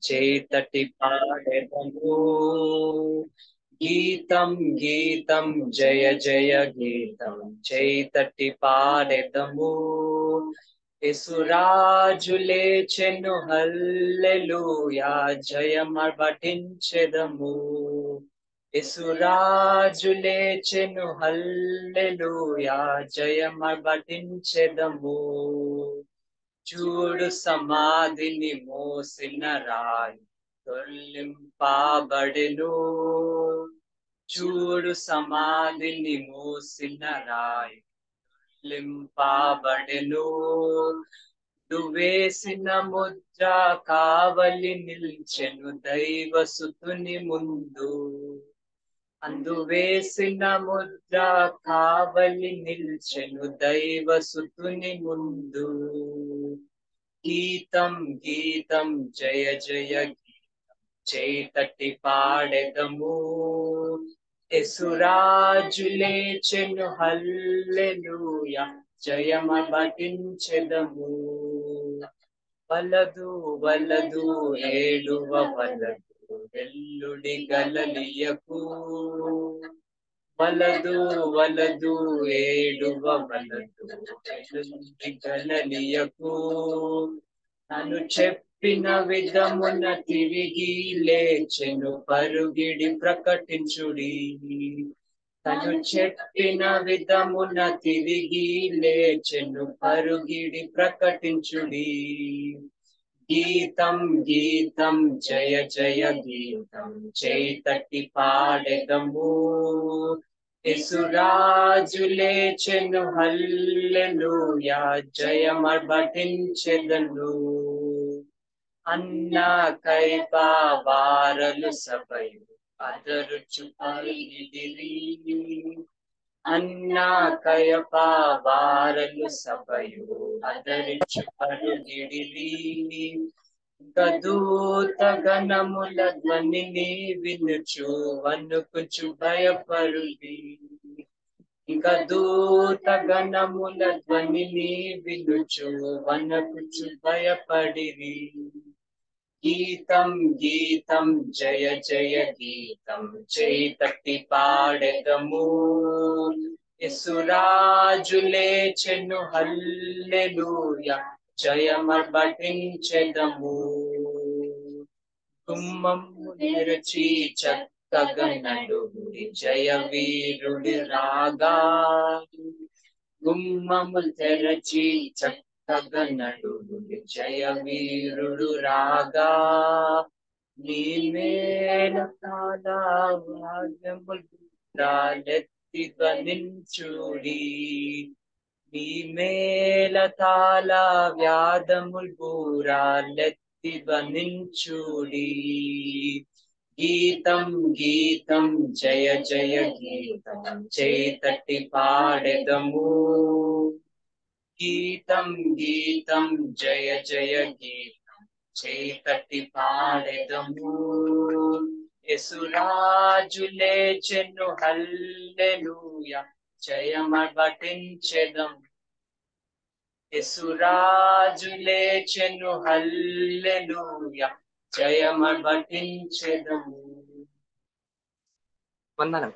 చేతటి పాడెదము గీతం గీతం జయ జయ గీతం చేతటి పాడెదము యేసురాజు లేచెను హల్లెలూయా జయమర్పటించెదము యేసురాజు లేచెను హల్లెలూయా జయమర్పటించెదము చూడు సమాధిని మోసిన రాయి తొల్లింపబడెను చూడు సమాధిని మోసిన రాయి తొల్లింపబడెను వేసిన ముద్ర కావలి నిల్చెను దైవసుతుని ముందు వేసిన ముద్ర కావలి నిల్చెను దైవసుతుని ముందు గీతం గీతం జయ జయ గీతం చేతటి పాడెదము యేసురాజు లేచెను హల్లెలూయా జయమర్పటించెదము వలదు వలదు ఏడువ వలదు వెల్లుడి గలలియకు వలదు వలదు ఏడువ వలదు వెల్లుడి గలలియకు నన్ను చెప్పిన విధమున తిరిగి లేచెను పరుగిడి ప్రకటించుడి తను చెప్పిన విధమున తిరిగి లేచెను పరుగిడి ప్రకటించుడి గీతం గీతం జయ జయ గీతం చేతటి పాడెదము యేసురాజు లేచెను హల్లెలూయా జయమర్పటించెదను అన్న కైప వారలు సభయు అదరుచు పలిదిరి అన్న కయప వారలు సభయు అదరుచు పలుగిడిరి దూత గణముల ధ్వనిని వినుచు వణుకుచు భయపరుడి దూత గణముల ధ్వనిని వినుచు వణకుచు భయపడిరి గీతం గీతం జయ జయ గీతం చేతటి పాడెదము యేసురాజు లేచెను హల్లెలూయా జయమర్పటించెదము గుమ్మము తెరచి చక్కగా నడుగుడి జయ వీరుడి రాగా గుమ్మము తెరచి చక్కగా నడుగుడి జయ వీరుడు రాగా నీ మేల తాళాలెత్తి ధ్వనించుడి నీ మేల తాళ వ్యాధముల్ బూరాలెత్తి ధ్వనించుడి గీతం గీతం జయ జయ గీతం చేతటి పాడెదము గీతం గీతం జయ జయ గీతం చేతటి పాడెదము యేసురాజు లేచెను హల్లెలూయా జయమర్పటించెదము యేసురాజు లేచెను హల్లెలూయా జయమర్పటించెదము వందనం.